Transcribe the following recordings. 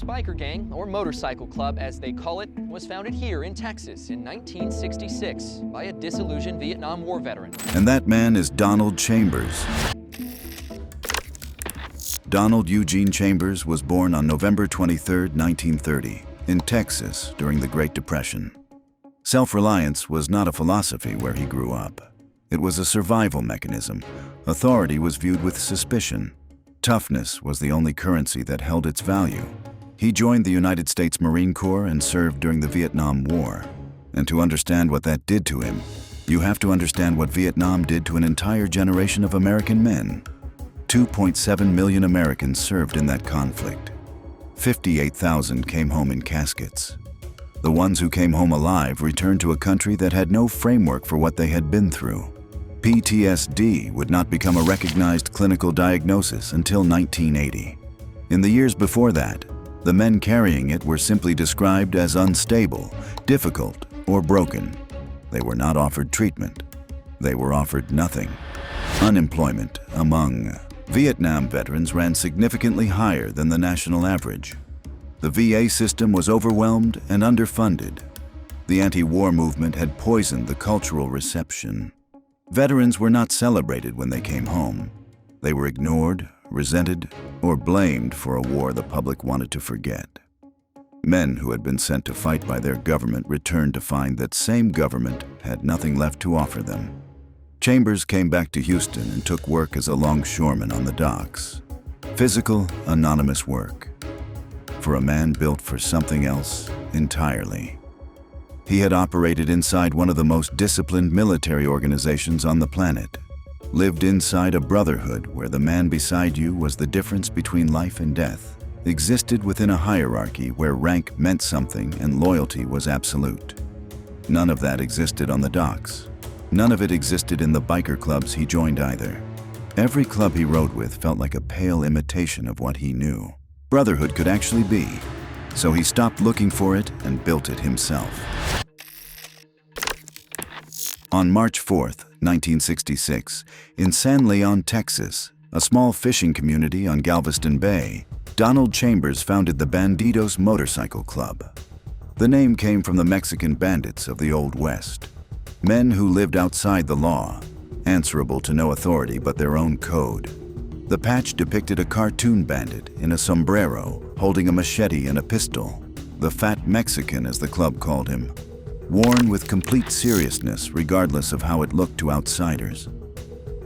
Outlaws biker gang, or motorcycle club as they call it, was founded here in Texas in 1966 by a disillusioned Vietnam War veteran. And that man is Donald Chambers. Donald Eugene Chambers was born on November 23, 1930, in Texas during the Great Depression. Self-reliance was not a philosophy where he grew up. It was a survival mechanism. Authority was viewed with suspicion. Toughness was the only currency that held its value. He joined the United States Marine Corps and served during the Vietnam War. And to understand what that did to him, you have to understand what Vietnam did to an entire generation of American men. 2.7 million Americans served in that conflict. 58,000 came home in caskets. The ones who came home alive returned to a country that had no framework for what they had been through. PTSD would not become a recognized clinical diagnosis until 1980. In the years before that, the men carrying it were simply described as unstable, difficult, or broken. They were not offered treatment. They were offered nothing. Unemployment among Vietnam veterans ran significantly higher than the national average. The VA system was overwhelmed and underfunded. The anti-war movement had poisoned the cultural reception. Veterans were not celebrated when they came home. They were ignored, resented, or blamed for a war the public wanted to forget. Men who had been sent to fight by their government returned to find that same government had nothing left to offer them. Chambers came back to Houston and took work as a longshoreman on the docks. Physical, anonymous work. For a man built for something else entirely. He had operated inside one of the most disciplined military organizations on the planet, lived inside a brotherhood where the man beside you was the difference between life and death, existed within a hierarchy where rank meant something and loyalty was absolute. None of that existed on the docks. None of it existed in the biker clubs he joined either. Every club he rode with felt like a pale imitation of what he knew brotherhood could actually be, so he stopped looking for it and built it himself. On March 4, 1966, in San Leon, Texas, a small fishing community on Galveston Bay, Donald Chambers founded the Bandidos motorcycle club. The name came from the Mexican bandits of the Old West, men who lived outside the law, answerable to no authority but their own code. The patch depicted a cartoon bandit in a sombrero, holding a machete and a pistol, the Fat Mexican as the club called him, worn with complete seriousness regardless of how it looked to outsiders.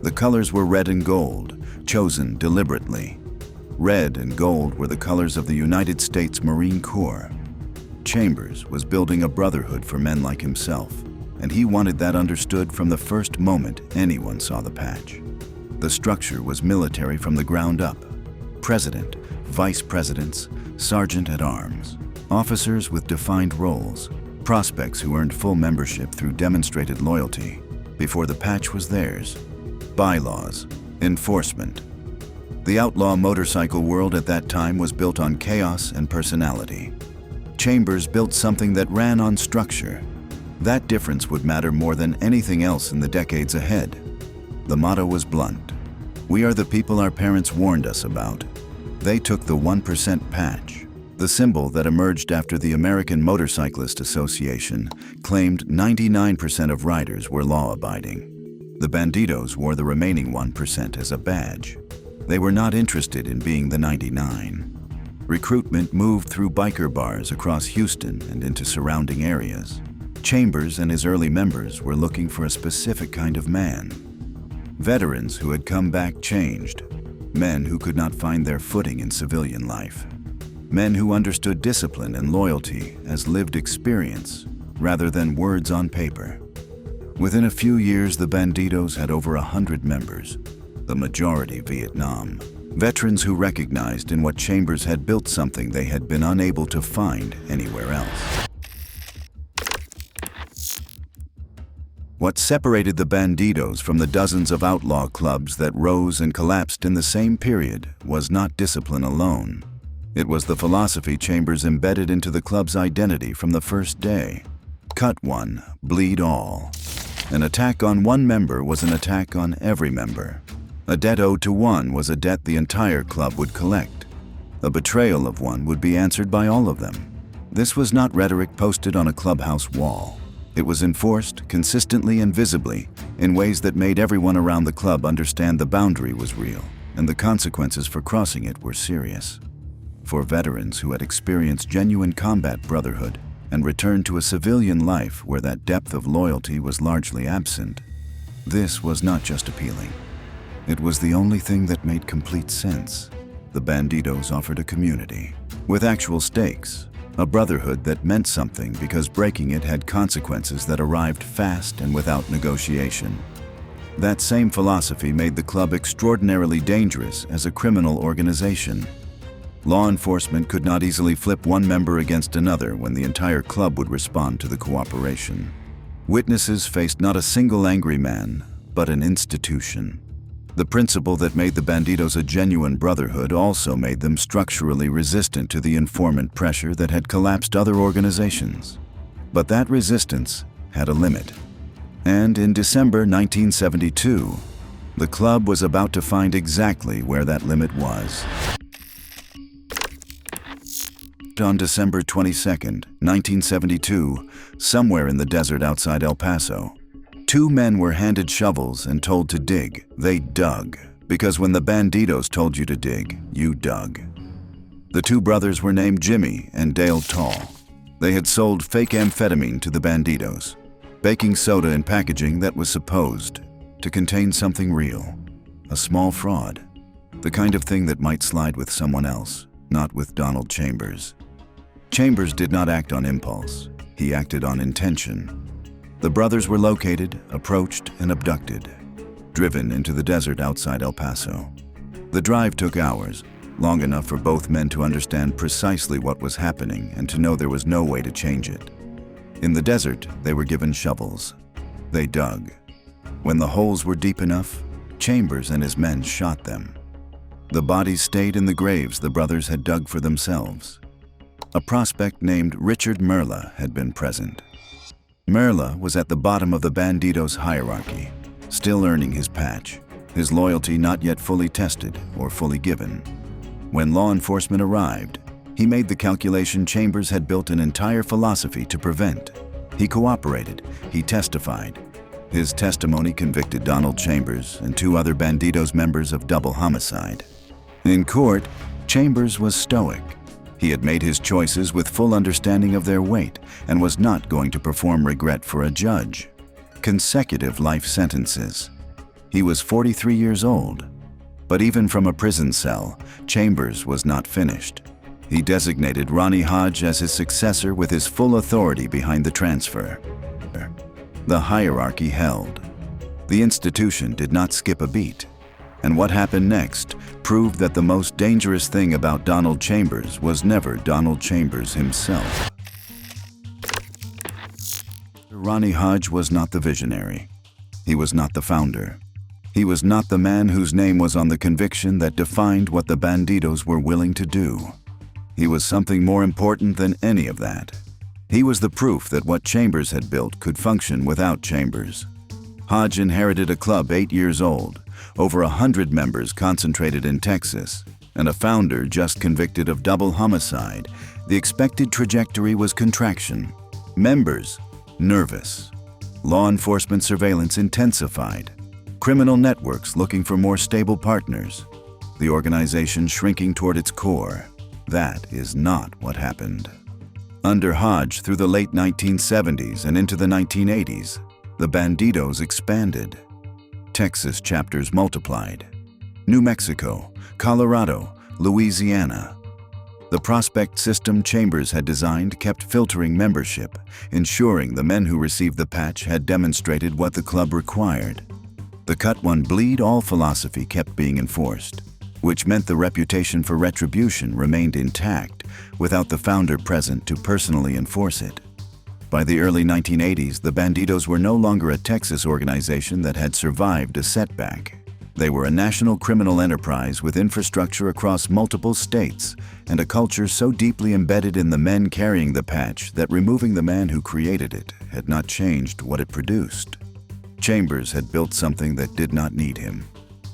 The colors were red and gold, chosen deliberately. Red and gold were the colors of the United States Marine Corps. Chambers was building a brotherhood for men like himself, and he wanted that understood from the first moment anyone saw the patch. The structure was military from the ground up. President, vice presidents, sergeant-at-arms, officers with defined roles, prospects who earned full membership through demonstrated loyalty before the patch was theirs, bylaws, enforcement. The outlaw motorcycle world at that time was built on chaos and personality. Chambers built something that ran on structure. That difference would matter more than anything else in the decades ahead. The motto was blunt. We are the people our parents warned us about. They took the 1% patch, the symbol that emerged after the American Motorcyclist Association claimed 99% of riders were law-abiding. The Bandidos wore the remaining 1% as a badge. They were not interested in being the 99. Recruitment moved through biker bars across Houston and into surrounding areas. Chambers and his early members were looking for a specific kind of man. Veterans who had come back changed. Men who could not find their footing in civilian life. Men who understood discipline and loyalty as lived experience rather than words on paper. Within a few years, the Bandidos had over 100 members, the majority Vietnam. Veterans who recognized in what Chambers had built something they had been unable to find anywhere else. What separated the Bandidos from the dozens of outlaw clubs that rose and collapsed in the same period was not discipline alone. It was the philosophy Chambers embedded into the club's identity from the first day. Cut one, bleed all. An attack on one member was an attack on every member. A debt owed to one was a debt the entire club would collect. A betrayal of one would be answered by all of them. This was not rhetoric posted on a clubhouse wall. It was enforced consistently and visibly in ways that made everyone around the club understand the boundary was real and the consequences for crossing it were serious. For veterans who had experienced genuine combat brotherhood and returned to a civilian life where that depth of loyalty was largely absent, this was not just appealing. It was the only thing that made complete sense. The Bandidos offered a community with actual stakes, a brotherhood that meant something because breaking it had consequences that arrived fast and without negotiation. That same philosophy made the club extraordinarily dangerous as a criminal organization. Law enforcement could not easily flip one member against another when the entire club would respond to the cooperation. Witnesses faced not a single angry man, but an institution. The principle that made the Bandidos a genuine brotherhood also made them structurally resistant to the informant pressure that had collapsed other organizations. But that resistance had a limit. And in December 1972, the club was about to find exactly where that limit was. On December 22, 1972, somewhere in the desert outside El Paso, two men were handed shovels and told to dig. They dug, because when the Bandidos told you to dig, you dug. The two brothers were named Jimmy and Dale Tall. They had sold fake amphetamine to the Bandidos, baking soda in packaging that was supposed to contain something real, a small fraud, the kind of thing that might slide with someone else, not with Donald Chambers. Chambers did not act on impulse. He acted on intention. The brothers were located, approached, and abducted, driven into the desert outside El Paso. The drive took hours, long enough for both men to understand precisely what was happening and to know there was no way to change it. In the desert, they were given shovels. They dug. When the holes were deep enough, Chambers and his men shot them. The bodies stayed in the graves the brothers had dug for themselves. A prospect named Richard Merla had been present. Merla was at the bottom of the Bandidos hierarchy, still earning his patch, his loyalty not yet fully tested or fully given. When law enforcement arrived, he made the calculation Chambers had built an entire philosophy to prevent. He cooperated, he testified. His testimony convicted Donald Chambers and two other Bandidos members of double homicide. In court, Chambers was stoic. He had made his choices with full understanding of their weight and was not going to perform regret for a judge. Consecutive life sentences. He was 43 years old. But even from a prison cell, Chambers was not finished. He designated Ronnie Hodge as his successor with his full authority behind the transfer. The hierarchy held. The institution did not skip a beat. And what happened next proved that the most dangerous thing about Donald Chambers was never Donald Chambers himself. Ronnie Hodge was not the visionary. He was not the founder. He was not the man whose name was on the conviction that defined what the Bandidos were willing to do. He was something more important than any of that. He was the proof that what Chambers had built could function without Chambers. Hodge inherited a club 8 years old, over 100 members concentrated in Texas, and a founder just convicted of double homicide. The expected trajectory was contraction. Members, nervous. Law enforcement surveillance intensified. Criminal networks looking for more stable partners. The organization shrinking toward its core. That is not what happened. Under Hodge through the late 1970s and into the 1980s, the Bandidos expanded. Texas chapters multiplied. New Mexico, Colorado, Louisiana. The prospect system Chambers had designed kept filtering membership, ensuring the men who received the patch had demonstrated what the club required. The cut one bleed all philosophy kept being enforced, which meant the reputation for retribution remained intact without the founder present to personally enforce it. By the early 1980s, the Bandidos were no longer a Texas organization that had survived a setback. They were a national criminal enterprise with infrastructure across multiple states and a culture so deeply embedded in the men carrying the patch that removing the man who created it had not changed what it produced. Chambers had built something that did not need him.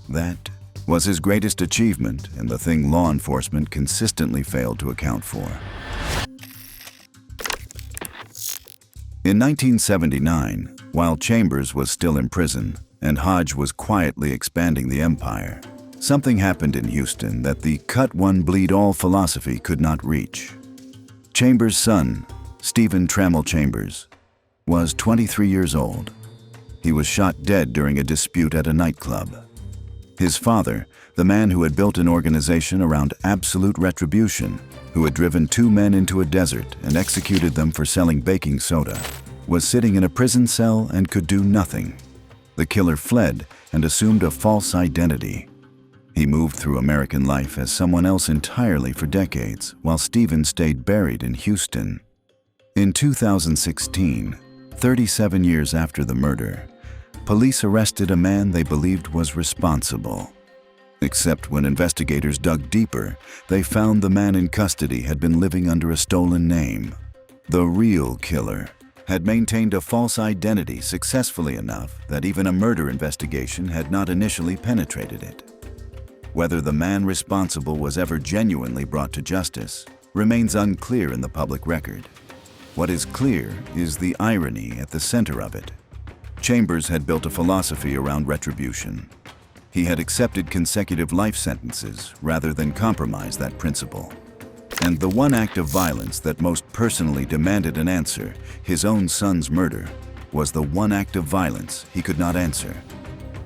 That was his greatest achievement and the thing law enforcement consistently failed to account for. In 1979, while Chambers was still in prison and Hodge was quietly expanding the empire, something happened in Houston that the cut one bleed all philosophy could not reach. Chambers' son, Stephen Trammell Chambers, was 23 years old. He was shot dead during a dispute at a nightclub. His father, the man who had built an organization around absolute retribution, who had driven two men into a desert and executed them for selling baking soda, was sitting in a prison cell and could do nothing. The killer fled and assumed a false identity. He moved through American life as someone else entirely for decades, while Stephen stayed buried in Houston. In 2016, 37 years after the murder, police arrested a man they believed was responsible. Except when investigators dug deeper, they found the man in custody had been living under a stolen name. The real killer had maintained a false identity successfully enough that even a murder investigation had not initially penetrated it. Whether the man responsible was ever genuinely brought to justice remains unclear in the public record. What is clear is the irony at the center of it. Chambers had built a philosophy around retribution. He had accepted consecutive life sentences rather than compromise that principle. And the one act of violence that most personally demanded an answer, his own son's murder, was the one act of violence he could not answer.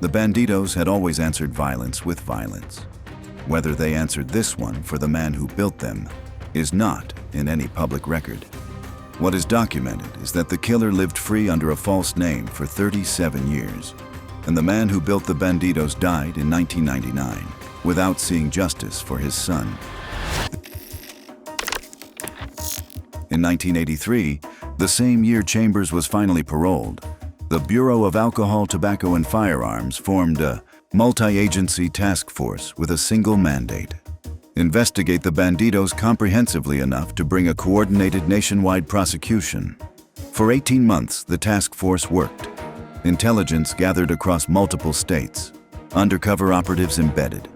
The Bandidos had always answered violence with violence. Whether they answered this one for the man who built them is not in any public record. What is documented is that the killer lived free under a false name for 37 years, and the man who built the Bandidos died in 1999 without seeing justice for his son. In 1983, the same year Chambers was finally paroled, the Bureau of Alcohol, Tobacco, and Firearms formed a multi-agency task force with a single mandate: investigate the Bandidos comprehensively enough to bring a coordinated nationwide prosecution. For 18 months, the task force worked. Intelligence gathered across multiple states, undercover operatives embedded,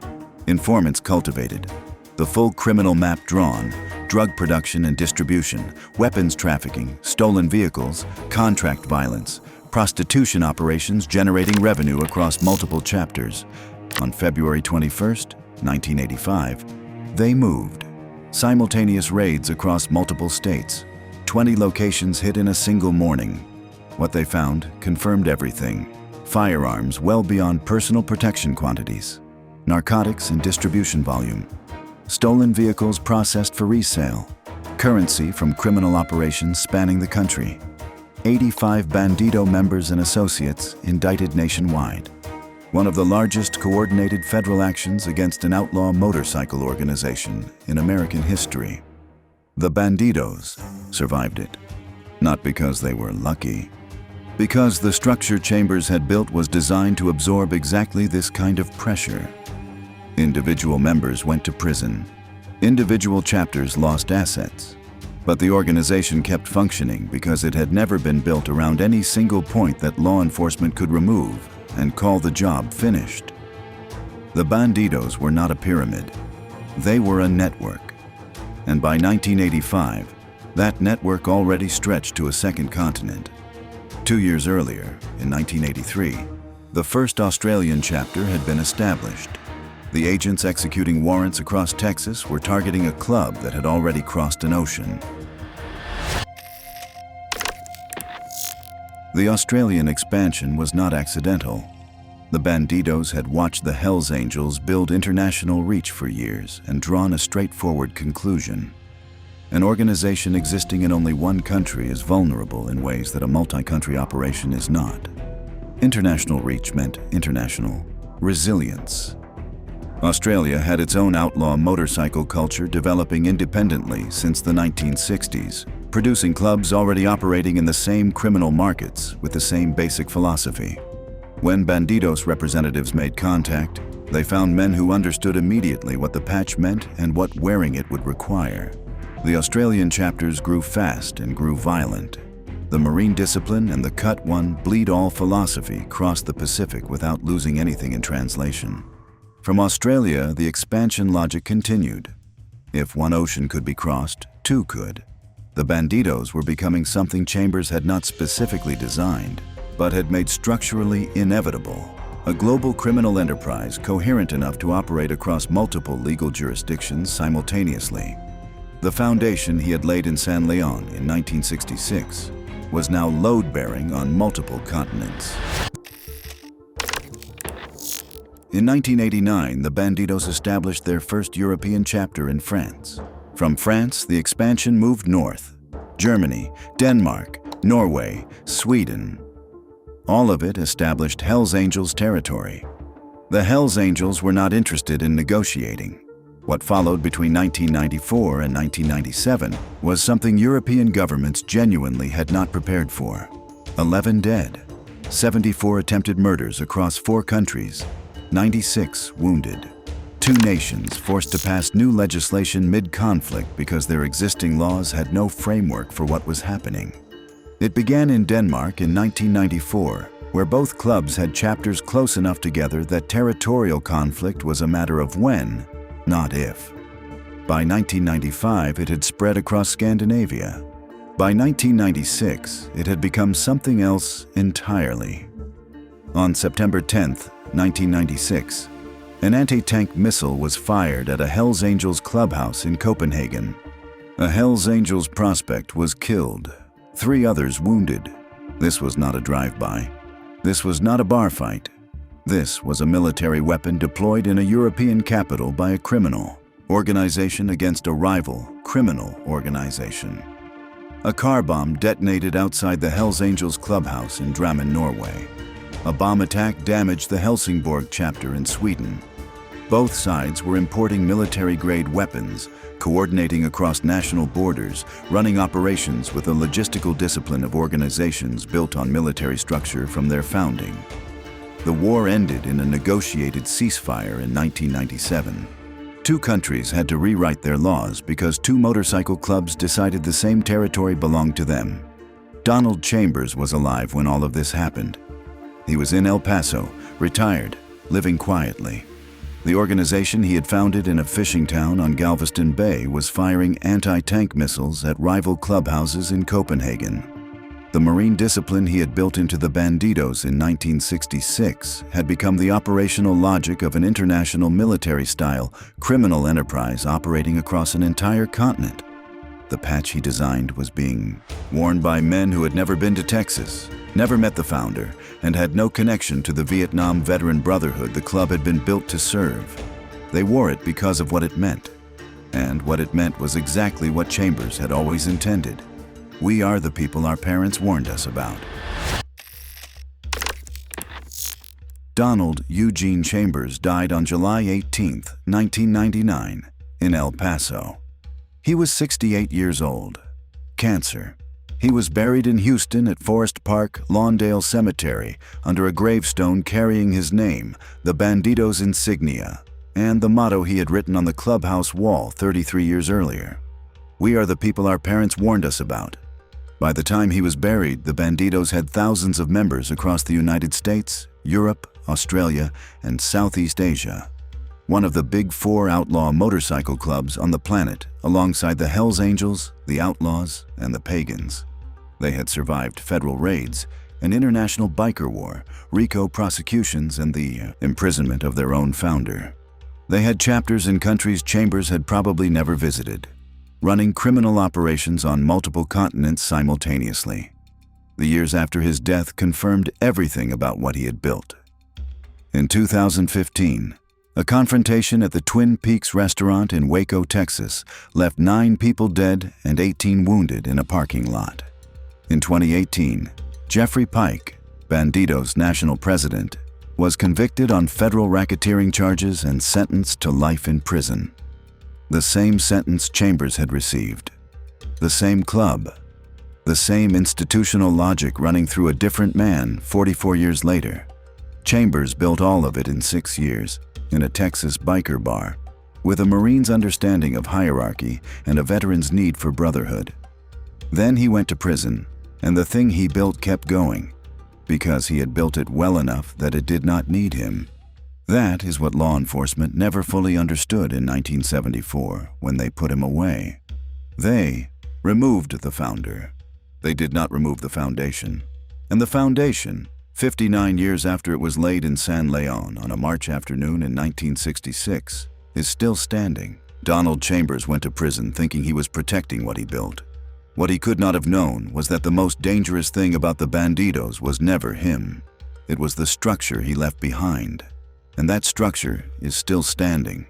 informants cultivated, the full criminal map drawn: drug production and distribution, weapons trafficking, stolen vehicles, contract violence, prostitution operations generating revenue across multiple chapters. On February 21st, 1985, they moved. Simultaneous raids across multiple states, 20 locations hit in a single morning. What they found confirmed everything: firearms well beyond personal protection quantities, narcotics and distribution volume, stolen vehicles processed for resale, currency from criminal operations spanning the country, 85 Bandido members and associates indicted nationwide. One of the largest coordinated federal actions against an outlaw motorcycle organization in American history. The Bandidos survived it, not because they were lucky, because the structure Chambers had built was designed to absorb exactly this kind of pressure. Individual members went to prison. Individual chapters lost assets. But the organization kept functioning because it had never been built around any single point that law enforcement could remove and call the job finished. The Bandidos were not a pyramid. They were a network. And by 1985, that network already stretched to a second continent. 2 years earlier, in 1983, the first Australian chapter had been established. The agents executing warrants across Texas were targeting a club that had already crossed an ocean. The Australian expansion was not accidental. The Bandidos had watched the Hells Angels build international reach for years and drawn a straightforward conclusion. An organization existing in only one country is vulnerable in ways that a multi-country operation is not. International reach meant international resilience. Australia had its own outlaw motorcycle culture developing independently since the 1960s, producing clubs already operating in the same criminal markets with the same basic philosophy. When Bandidos representatives made contact, they found men who understood immediately what the patch meant and what wearing it would require. The Australian chapters grew fast and grew violent. The Marine discipline and the cut one, bleed all philosophy crossed the Pacific without losing anything in translation. From Australia, the expansion logic continued. If one ocean could be crossed, two could. The Bandidos were becoming something Chambers had not specifically designed, but had made structurally inevitable. A global criminal enterprise coherent enough to operate across multiple legal jurisdictions simultaneously. The foundation he had laid in San Leon in 1966 was now load-bearing on multiple continents. In 1989, the Bandidos established their first European chapter in France. From France, the expansion moved north. Germany, Denmark, Norway, Sweden. All of it established Hells Angels territory. The Hells Angels were not interested in negotiating. What followed between 1994 and 1997 was something European governments genuinely had not prepared for. 11 dead, 74 attempted murders across 4 countries, 96 wounded. 2 nations forced to pass new legislation mid-conflict because their existing laws had no framework for what was happening. It began in Denmark in 1994, where both clubs had chapters close enough together that territorial conflict was a matter of when, not if. By 1995, it had spread across Scandinavia. By 1996, it had become something else entirely. On September 10, 1996, an anti-tank missile was fired at a Hells Angels clubhouse in Copenhagen. A Hells Angels prospect was killed, 3 others wounded. This was not a drive-by. This was not a bar fight. This was a military weapon deployed in a European capital by a criminal organization against a rival criminal organization. A car bomb detonated outside the Hells Angels clubhouse in Drammen, Norway. A bomb attack damaged the Helsingborg chapter in Sweden. Both sides were importing military-grade weapons, coordinating across national borders, running operations with a logistical discipline of organizations built on military structure from their founding. The war ended in a negotiated ceasefire in 1997. 2 countries had to rewrite their laws because 2 motorcycle clubs decided the same territory belonged to them. Donald Chambers was alive when all of this happened. He was in El Paso, retired, living quietly. The organization he had founded in a fishing town on Galveston Bay was firing anti-tank missiles at rival clubhouses in Copenhagen. The marine discipline he had built into the Bandidos in 1966 had become the operational logic of an international military-style criminal enterprise operating across an entire continent. The patch he designed was being worn by men who had never been to Texas, never met the founder, and had no connection to the Vietnam veteran brotherhood the club had been built to serve. They wore it because of what it meant. And what it meant was exactly what Chambers had always intended. We are the people our parents warned us about. Donald Eugene Chambers died on July 18, 1999, in El Paso. He was 68 years old. Cancer. He was buried in Houston at Forest Park, Lawndale Cemetery, under a gravestone carrying his name, the Bandidos insignia, and the motto he had written on the clubhouse wall 33 years earlier. We are the people our parents warned us about. By the time he was buried, the Bandidos had thousands of members across the United States, Europe, Australia, and Southeast Asia. One of the big 4 outlaw motorcycle clubs on the planet, alongside the Hells Angels, the Outlaws, and the Pagans. They had survived federal raids, an international biker war, RICO prosecutions, and the imprisonment of their own founder. They had chapters in countries Chambers had probably never visited, running criminal operations on multiple continents simultaneously. The years after his death confirmed everything about what he had built. In 2015, a confrontation at the Twin Peaks restaurant in Waco, Texas, left 9 people dead and 18 wounded in a parking lot. In 2018, Jeffrey Pike, Bandidos' national president, was convicted on federal racketeering charges and sentenced to life in prison. The same sentence Chambers had received. The same club. The same institutional logic running through a different man 44 years later. Chambers built all of it in 6 years, in a Texas biker bar, with a Marine's understanding of hierarchy and a veteran's need for brotherhood. Then he went to prison, and the thing he built kept going, because he had built it well enough that it did not need him. That is what law enforcement never fully understood in 1974 when they put him away. They removed the founder. They did not remove the foundation. And the foundation, 59 years after it was laid in San Leon on a March afternoon in 1966, is still standing. Donald Chambers went to prison thinking he was protecting what he built. What he could not have known was that the most dangerous thing about the Bandidos was never him. It was the structure he left behind. And that structure is still standing.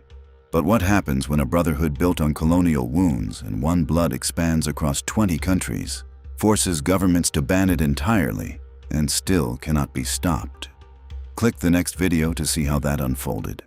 But what happens when a brotherhood built on colonial wounds and one blood expands across 20 countries, forces governments to ban it entirely, and still cannot be stopped? Click the next video to see how that unfolded.